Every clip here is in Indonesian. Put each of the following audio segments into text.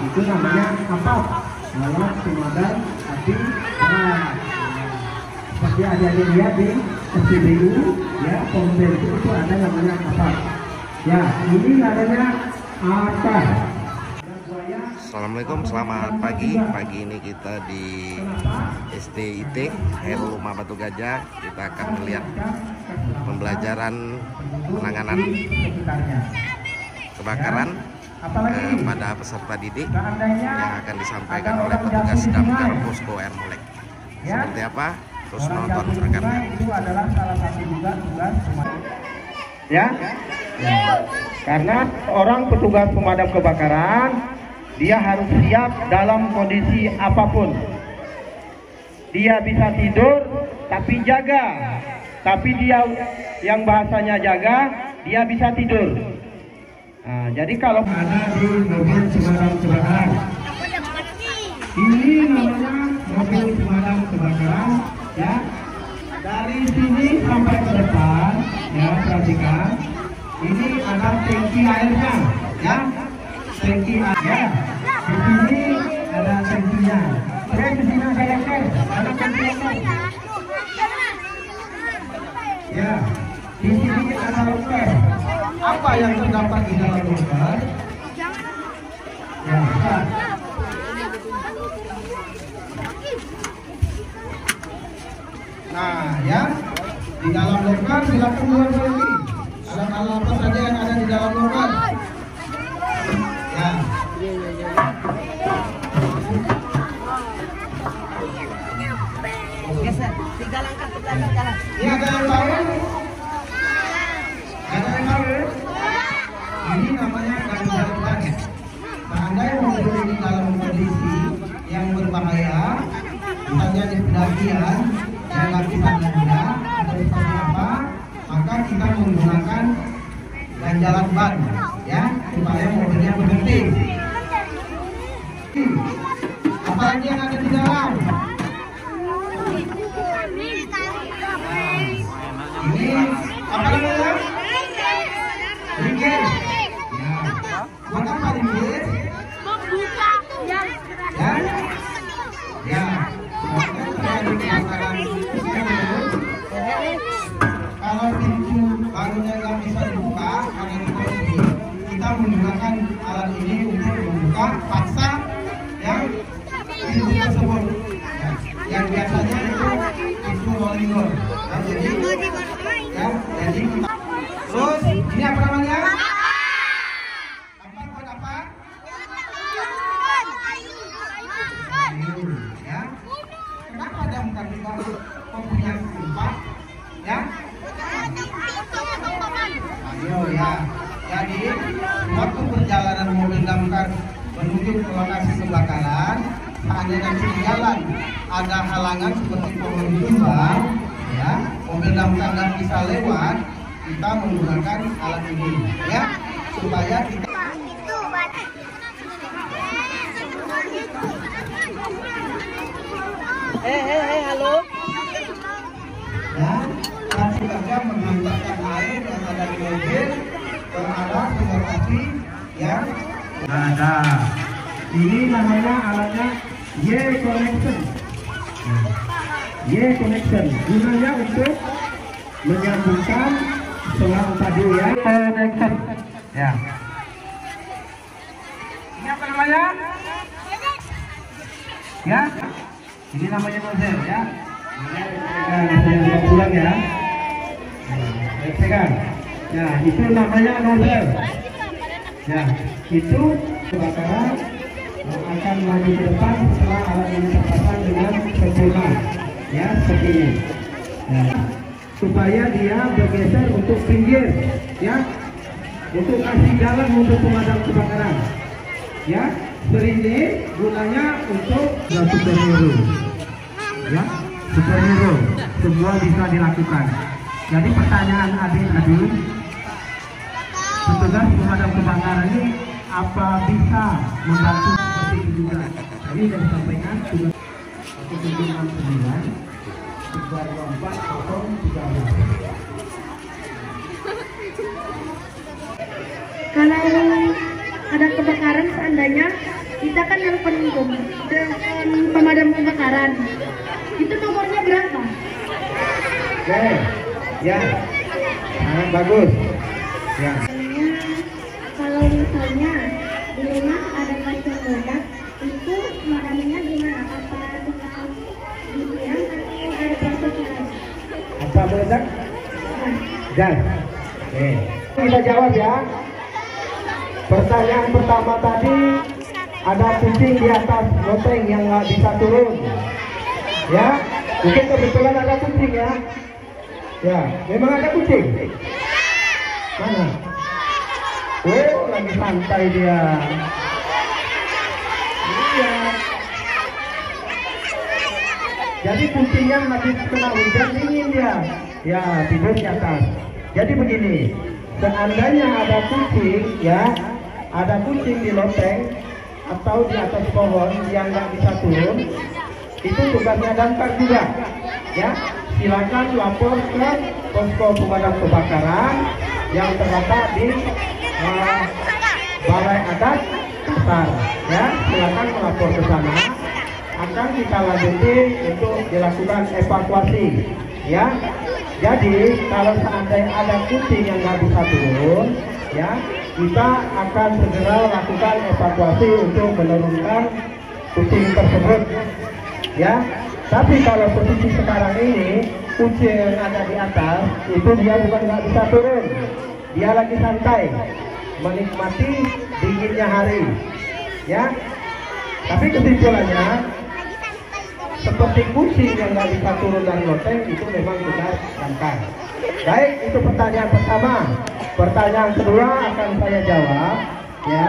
itu namanya APAP, alat pemadam api berat. Seperti adik-adik lihat di SPBU ya, pom bensin itu ada namanya APAP. Ya, ini namanya apa? Assalamualaikum, selamat pagi. Pagi ini kita di SDIT Hairul Umah Batu Gajah. Kita akan melihat pembelajaran penanganan kebakaran pada peserta didik yang akan disampaikan oleh petugas damkar Posko Air Molek. Seperti apa? Terus nonton rekannya. Itu adalah salah satu juga tugas ya. Karena orang petugas pemadam kebakaran dia harus siap dalam kondisi apapun. Dia bisa tidur tapi jaga. Tapi dia yang bahasanya jaga, dia bisa tidur. Nah, jadi kalau ada di mobil pemadam kebakaran, ini namanya mobil pemadam kebakaran ya. Dari sini sampai ke depan ya, perhatikan. Ini ada tangki airnya ya. Tangki air. Di sini ada tangkinya. Oke, di sini ada tangki air. Ya, di sini ada loker. Apa yang terdapat di dalam loker? Ya, nah, ya, di dalam loker silakan keluar lagi. Alat-alat apa saja yang ada di dalam loker? Ya. Tiga langkah ke belakang jalan. Ini ada yang tahu? Ada yang tahu? Ini namanya garis-garis. Seandainya mobil ini dalam kondisi yang berbahaya, misalnya di pendakian yang lapisan rendah atau seperti apa, maka kita menggunakan ganjalan ban, ya, supaya mobilnya berhenti. Apalagi yang ada di dalam? Ini apa namanya? Ringgit. Ya. Buat apa ringgit? Membuka yang Ya. Ya. Kalau pintu barunya nggak bisa dibuka karena kita menggunakan alat ini untuk membuka paksa yang pintu tersebut. Ya. Yang biasanya itu pintu rolling door. Ya, jadi kita. Terus ini apa namanya? Apa buat apa? Ya. Kenapa damkar juga mempunyai tempat? Ya. Ayo ya. Jadi waktu perjalanan mobil damkar menuju ke lokasi kebakaran, seandainya di jalan ada halangan seperti pohon tumbang, ya, mobil damkar nggak bisa lewat, kita menggunakan alat ini, ya, supaya kita. halo. Ya, langsung saja menghantarkan air yang ada di mobil ke arah sumber api yang ada. Ini namanya alatnya Y-Connection. Y-Connection gunanya untuk menyambungkan selang tadi ya. Connection. Ya. Ini apa namanya? Ya. Ini namanya nozzle ya. Pulang ya. Pegang. Ya, itu namanya nozzle. Ya, itu kebakaran akan maju ke depan setelah alat ini terpasang dengan sempurna. Ya, seperti ini. Ya. Supaya dia bergeser untuk pinggir, ya, untuk kasih jalan untuk pemadam kebakaran. Ya, ini gunanya untuk superhero. Ya, superhero, semua bisa dilakukan. Jadi pertanyaan adik-adik, petugas pemadam kebakaran ini apa bisa membantu seperti itu juga? Tadi sudah disampaikan tugas 769 Kalau ada kebakaran seandainya kita kan nelfon pemadam kebakaran. Itu nomornya berapa? Oke, ya, sangat bagus. Ya, Kalau misalnya di rumah ada pasien meledak, itu pemadamnya gimana? Apa tinggal dibilang atau ada proses lain? apa meledak? Gas. Oke, kita jawab ya. Pertanyaan pertama tadi, ada kucing di atas loteng yang nggak bisa turun. Ya, mungkin kebetulan ada kucing ya. Ya, memang ada kucing. Mana? Oh, lagi santai dia. Iya. Jadi kucingnya masih kena hujan dingin dia. Ya, tidur di atas. Jadi begini, seandainya ada kucing, ya, ada kucing di loteng atau di atas pohon yang nggak bisa turun, itu tugasnya damkar juga. Ya, silakan lapor ke posko pemadam kebakaran yang terletak di Balai Adat Kasar. Ya, silakan melapor ke sana. Akan kita lanjuti untuk dilakukan evakuasi. Ya, jadi kalau seandainya ada kucing yang nggak bisa turun, ya, kita akan segera lakukan evakuasi untuk menurunkan kucing tersebut. Ya, tapi kalau posisi sekarang ini kucing yang ada di atas itu dia bukan nggak bisa turun, dia lagi santai menikmati dinginnya hari. Ya, tapi kesimpulannya seperti kucing yang nggak bisa turun dari loteng itu memang tugas damkar. Baik, itu pertanyaan pertama. Pertanyaan kedua akan saya jawab. Ya,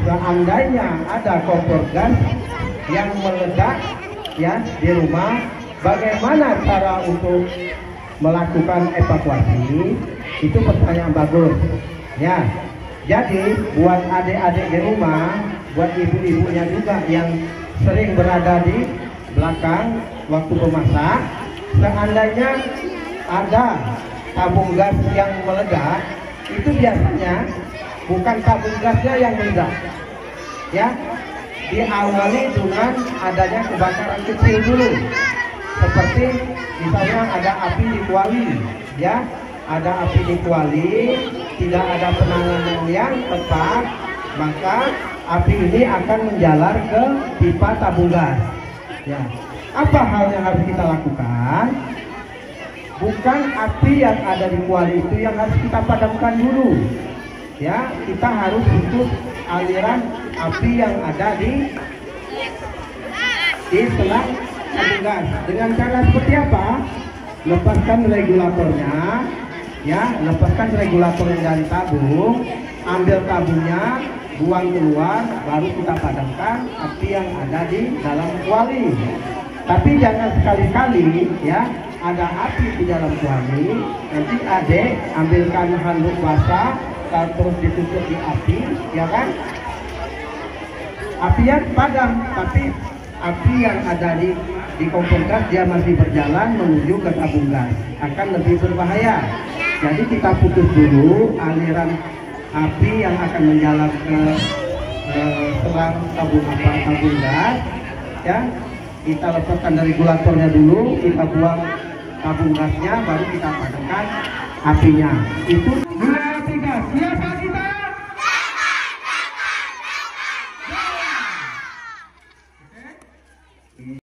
seandainya ada kompor gas yang meledak, ya, di rumah, bagaimana cara untuk melakukan evakuasi? Itu pertanyaan bagus. Ya, jadi buat adik-adik di rumah, buat ibu-ibunya juga yang sering berada di belakang waktu memasak, seandainya ada tabung gas yang meledak, itu biasanya bukan tabung gasnya yang meledak. Ya, diawali dengan adanya kebakaran kecil dulu, seperti misalnya ada api di kuali. Ya, ada api di kuali, tidak ada penanganan yang tepat, maka api ini akan menjalar ke pipa tabung gas. Ya, apa hal yang harus kita lakukan? Bukan api yang ada di kuali itu yang harus kita padamkan dulu. Ya, kita harus tutup aliran api yang ada di selang tabung gas. Dengan cara seperti apa? Lepaskan regulatornya. Ya, lepaskan regulator yang dari tabung, ambil tabungnya, buang keluar, baru kita padamkan api yang ada di dalam kuali. Tapi jangan sekali-kali, ya, ada api di dalam kuali, nanti adek ambilkan handuk basah, terus ditutup di api, ya kan? Apinya padam, tapi api yang ada di kompor gas dia masih berjalan menuju ke tabung gas, akan lebih berbahaya. Jadi kita putus dulu aliran api yang akan menjalar ke selang tabung gas. Ya, kita lepaskan dari regulatornya dulu, kita buang tabung gasnya, baru kita padamkan apinya. Itu 2, 3, siapa kita?